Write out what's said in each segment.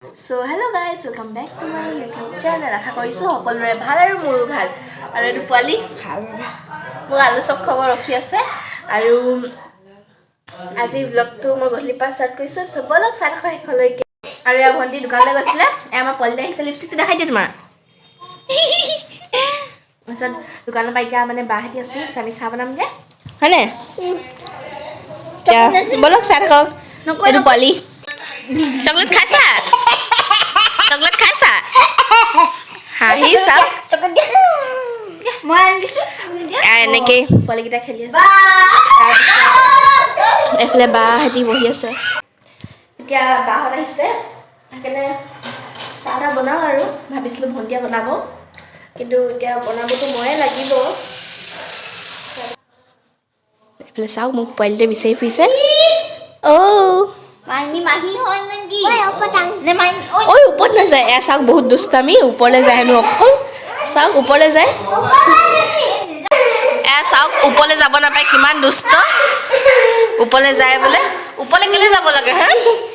So hello guys, welcome back to my YouTube channel. আশা কৰিছো সকলোৰে ভাল আৰু মোৰো ভাল। আৰু এটো পোৱালি মোৰ আলু চব খবৰ ৰখি আছে আৰু আজি ব্লগটো মই গধূলি পা ষ্টাৰ্ট কৰিছো। সো বলক চাই ৰাখা শেষলৈকে। আৰু এয়া ভন্টি দোকানলৈ গৈছিলে, আমাৰ পোৱালি আহিছে লিপষ্টিক দেখাই দিয়া তোমাৰ। তাৰপিছত দোকানৰ পৰা এতিয়া মানে বাহেতি আছে, আমি চাহ বনামগে হয়নে? বলক চাই থাকক। এটো পোৱালি চকলেট খাইছা? চকলেট খাইছা? হাঁহি চাওক এনেকৈ পোৱালিকেইটা খেলি আছে। এফালে বাহেঁতি বহি আছে। এতিয়া বাহঁত আহিছে সেইকাৰণে চাহ তাহ বনাওঁ আৰু ভাবিছিলোঁ ভণ্টিয়ে বনাব, কিন্তু এতিয়া বনাবতো ময়ে লাগিব। এইফালে চাওক মোক পোৱালিটোৱে বিচাৰি ফুৰিছে। মাহী হয় নেকি? ঐ ওপৰত নাযায়। এয়া চাওক বহুত দুষ্টামি, ওপৰলৈ যায় হেনো অকল। চাওক ওপৰলৈ যায়, এয়া চাওক ওপৰলৈ যাব নাপায়, কিমান দুষ্ট। ওপৰলৈ যায় বোলে। ওপৰলৈ কেলৈ যাব লাগে? হা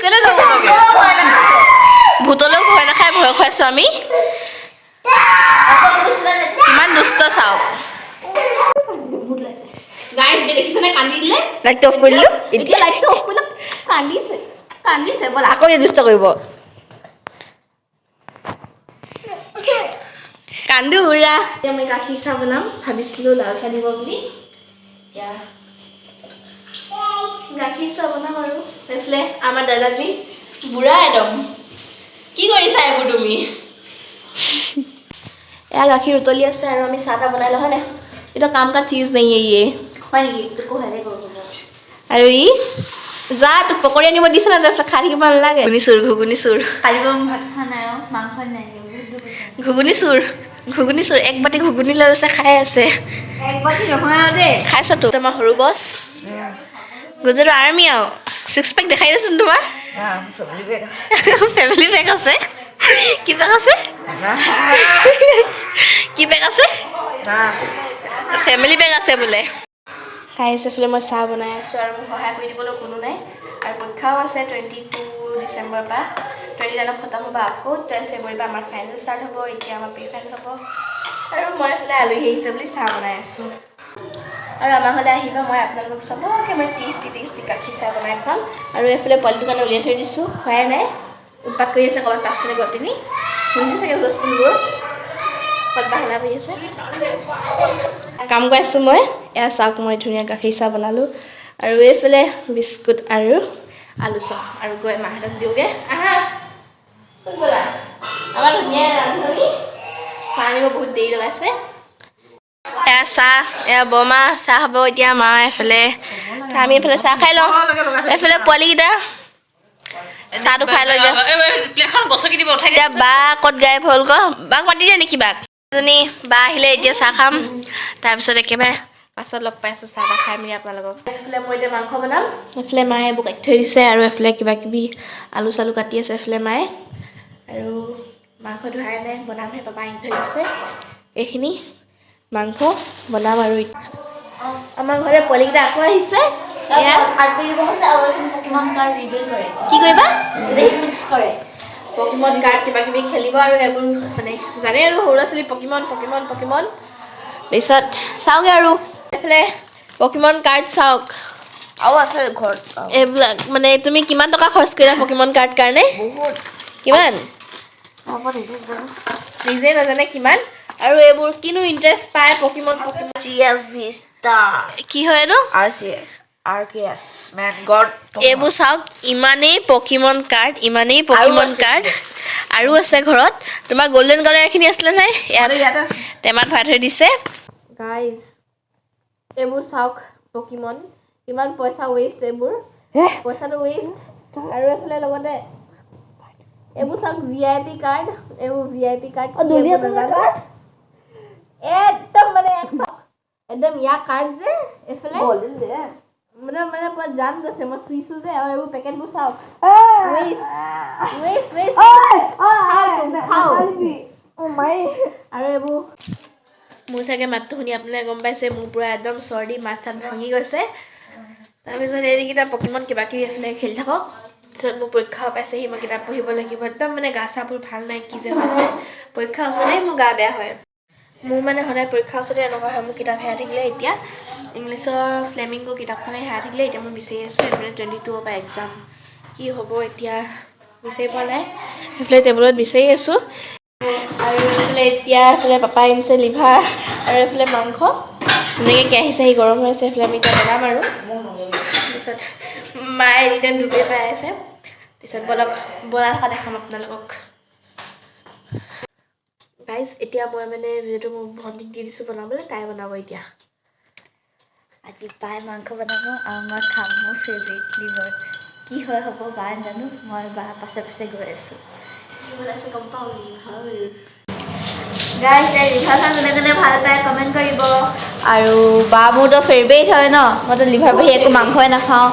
কেলৈ যাব লাগে? ভূতলৈও ভয় নাখায়, ভয় খুৱাইছোঁ আমি। কিমান দুষ্ট চাওক। লাইটটো অফ কৰি দিলোঁ, এতিয়া লাইটটো অফ কৰি কান্দিছে কান্দিছে। ব'ল আকৌ দুষ্ট কৰিব। কান্দো উৰা। এতিয়া মই গাখীৰ চাহ বনাম, ভাবিছিলোঁ লাল চাহ দিব বুলি। এতিয়া গাখীৰ চাহ বনাম আৰু এইফালে আমাৰ দাদাজী বুঢ়া একদম। কি কৰিছা এইবোৰ তুমি? এয়া গাখীৰ উতলি আছে আৰু আমি চাহ তাহ বনাই লওঁ হয় নাই? এইটো কাম কা চিজ নাই ইয়ে হয় নেকি? তোকো ভালে কৰিব আৰু ই যা তোক পকৰি আনিব দিছে না, জাষ্ট খাই থাকিব নালাগে। ঘুগুনি চুৰ কালি ভাত খোৱা নাই আৰু মাংস নাই। ঘুগুনি চুৰ এক বাটি ঘুগুনি লৈ আছে, খাই আছে। এক বাটি নহয় দেই, খাইছতো। তোমাৰ সৰু বছ গুজৰাট আৰ্মি আৰু ছিক্স পেক দেখাই দেচোন তোমাৰ। ফেমিলি পেক আছে। কি পেক আছে? কি পেক আছে? ফেমিলি পেক আছে বোলে। খাই আছে। এইফালে মই চাহ বনাই আছোঁ আৰু মোক সহায় কৰি দিবলৈ কোনো নাই। আৰু পৰীক্ষাও আছে 22 ডিচেম্বৰৰ পৰা। 29 খতম হ'ব, আকৌ 12 ফেব্ৰুৱাৰীৰ পৰা আমাৰ ফাইনেল ষ্টাৰ্ট হ'ব। এতিয়া আমাৰ প্ৰি ফাইনেল হ'ব আৰু মই এইফালে আলহী আহিছে বুলি চাহ বনাই আছোঁ। আৰু আমাৰ ঘৰলৈ আহিবা, মই আপোনালোকক চবকে মই টেষ্টি গাখীৰ চাহ বনাই খুৱাম। আৰু এইফালে পোৱালিটোৰ কাৰণে উলিয়াই থৈ দিছোঁ, খোৱাই নাই, উৎপাত কৰি আছে ক'ৰবাত পাছফালে গৈ পিনি। শুনিছে চাগে হুলস্থুলবোৰ, ক'ত বাহানা কৰি আছে। কাম কৰি আছোঁ মই। এয়া চাওক মই ধুনীয়া গাখীৰ চাহ বনালোঁ আৰু এইফালে বিস্কুট আৰু আলু চপ আৰু গৈ মাহঁতক দিওঁগৈ। আহা আমাৰ ধুনীয়া ৰান্ধনি চাহ আনিব বহুত দেৰি লগাইছে। এয়া চাহ, এয়া বৰমা চাহ হ'ব এতিয়া। মা এফালে, আমি এইফালে চাহ খাই লওঁ। এইফালে পোৱালিকেইটা চাহটো খাই লৈ যাওঁ। এতিয়া বা ক'ত গায়ব হ'ল ক? বাক মাতি দিয়ে নেকি? বাক এজনী বা আহিলে এতিয়া চাহ খাম, তাৰপিছত একেবাৰে পাছত লগ পাইছোঁ চাহ তাহ খাই মেলি আপোনালোকক। এইফালে মই এতিয়া মাংস বনাম। এইফালে মায়ে এইবোৰ কাটি থৈ দিছে আৰু এইফালে কিবা কিবি আলু চালু কাটি আছে এইফালে মায়ে। আৰু মাংস ধোৱাই নাই, বনামহে, পাপা আনি থৈ দিছে। এইখিনি মাংস বনাম আৰু আমাৰ ঘৰতে পোৱালিকেইটা আকৌ আহিছে। কি কৰিবা? মিক্স কৰে পকিমন কাৰ্ড কিবা কিবি খেলিব আৰু সেইবোৰ মানে জানে আৰু সৰু ল'ৰা ছোৱালী পকিমন তাৰপিছত চাওঁগৈ আৰু এইফালে পকিমন কাৰ্ড চাওক আৰু আছে ঘৰত। এইবিলাক মানে তুমি কিমান টকা খৰচ কৰিলা পকিমন কাৰ্ড কাৰণে? বহুত। কিমান? নিজে নাজানে কিমান। আৰু এইবোৰ কিনো ইণ্টাৰেষ্ট পায় পকিমন কি হয় এইটো? এইবোৰ চাওক, ইমানেই পকিমন কাৰ্ড আৰু আছে ঘৰত। তোমাৰ গল্ডেন কালাৰ এইখিনি আছিলে নাই? ইয়াত টেমাত ভৰাই থৈ দিছে। গাইজ এইবোৰ চাওক পকিমন, ইমান পইচা ৱেষ্ট, এইবোৰ পইচাটো ৱেষ্ট। আৰু এইফালে লগতে এইবোৰ চাওক VIP কাৰ্ড, এইবোৰ VIP কাৰ্ড একদম মানে একদম ইয়াৰ কাৰ্ড যে এইফালে মানে পুৰা জান গৈছে। মই চুইছোঁ যে, আৰু এইবোৰ পেকেটবোৰ চাওক আৰু এইবোৰ মোৰ চাগে মাতটো শুনি আপোনালোকে গম পাইছে, মোৰ পুৰা একদম চৰ্দি, মাত চাত ভাঙি গৈছে। তাৰপিছত এইকেইটা পকিমন কিবা কিবি এইফালে খেলি থাকক। তাৰপিছত মোৰ পৰীক্ষাও পাইছেহি মই কিতাপ পঢ়িব লাগিব একদম মানে গা চাবোৰ ভাল নাই কি যে হৈছে পৰীক্ষা ওচৰতেই মোৰ গা বেয়া হয় মোৰ মানে সদায় পৰীক্ষাৰ ওচৰতে এনেকুৱা হয় মোৰ কিতাপ হেৰাই থাকিলে এতিয়া ইংলিছৰ ফ্লেমিংগো কিতাপখনে হেৰাই থাকিলে এতিয়া মই বিচাৰি আছোঁ এইফালে 22 পৰা এক্সাম কি হ'ব এতিয়া বিচাৰি পোৱা নাই সেইফালে টেবুলত বিচাৰি আছোঁ আৰু এইফালে এতিয়া এইফালে পাপাই আনিছে লিভাৰ আৰু এইফালে মাংস এনেকৈ কেৰাহী চাহী গৰম হৈ আছে এইফালে আমি এতিয়া বনাম আৰু তাৰপিছত মায়ে এনিটাইম ডুবিয়ে পাই আছে তাৰপিছত বনাই থকা দেখাম আপোনালোকক গাইজ এতিয়া মই মানে ভিডিঅ'টো মোৰ ভণ্টিক দি দিছোঁ বনাবলৈ তাই বনাব এতিয়া আজি বাই মাংস বনাব আৰু মই খাম মোৰ ফেভৰেট লিভাৰ কি হয় হ'ব বা জানো মই বা পাছে পাছে গৈ আছোঁ কি বনাইছে গম পাওঁ লিভাৰ গাইজ এই লিভাৰ খাই কোনে কোনে ভাল পায় কমেণ্ট কৰিব আৰু বা মোৰতো ফেভৰেট হয় ন মইতো লিভাৰ বাহিৰে একো মাংসই নাখাওঁ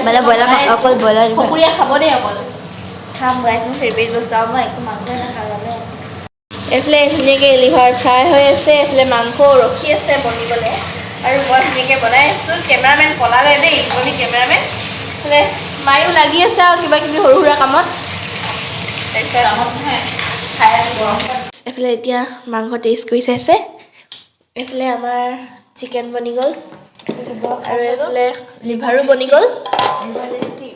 মানে ব্ৰইলাৰ অকল ব্ৰইলাৰ লিভাৰ সকুৰীয়া খাব দেই অকল খাম গাইজ মোৰ ফেভৰেট বস্তু আৰু মই একো মাংসই নাখাওঁ জানে এইফালে ধুনীয়াকৈ লিভাৰ ফ্ৰাই হৈ আছে এইফালে মাংস ৰখি আছে বনিবলৈ আৰু মই ধুনীয়াকৈ বনাই আছোঁ কেমেৰামেন পলালে দেই ইজনী কেমেৰামেন এইফালে মায়ো লাগি আছে আৰু কিবা কিবি সৰু সুৰা কামত এইফালে এতিয়া মাংস টেষ্ট কৰি চাইছে এইফালে আমাৰ চিকেন বনি গ'ল আৰু এইফালে লিভাৰো বনি গ'ল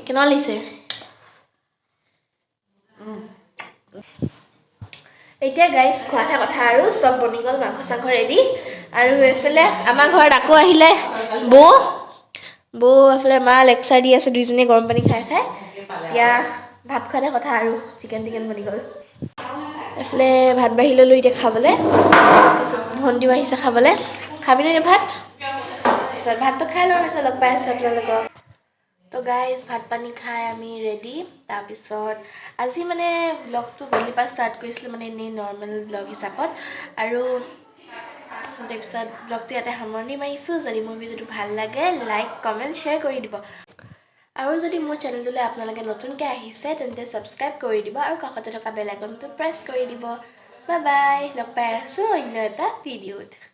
কেনেকুৱা লাগিছে এতিয়া গাইজ খোৱাহে কথা আৰু চব বনি গ'ল মাংস চাংস ৰেডি আৰু এইফালে আমাৰ ঘৰত আকৌ আহিলে বৌ এইফালে মা লেকচাৰ দি আছে দুইজনীয়ে গৰম পানী খাই খাই এতিয়া ভাত খোৱাহে কথা আৰু চিকেন বনি গ'ল এইফালে ভাত বাঢ়ি ল'লোঁ এতিয়া খাবলৈ তাৰপিছত ভণ্টিও আহিছে খাবলৈ খাবি নে ভাত তাৰপিছত ভাতটো খাই লওঁ তাৰপিছত লগ পাই আছোঁ আপোনালোকক তো গাইজ ভাত পানী খাই আমি ৰেডি তাৰপিছত আজি মানে ব্লগটো গধূলিৰ পৰা ষ্টাৰ্ট কৰিছিলোঁ মানে এনেই নৰ্মেল ব্লগ হিচাপত আৰু তাৰপিছত ব্লগটো ইয়াতে সামৰণি মাৰিছোঁ যদি মোৰ ভিডিঅ'টো ভাল লাগে লাইক কমেণ্ট শ্বেয়াৰ কৰি দিব আৰু যদি মোৰ চেনেলটোলৈ আপোনালোকে নতুনকৈ আহিছে তেন্তে ছাবস্ক্ৰাইব কৰি দিব আৰু কাষতে থকা বেল আইকনটো প্ৰেছ কৰি দিব বাই বাই লগ পাই আছোঁ অন্য এটা ভিডিঅ'ত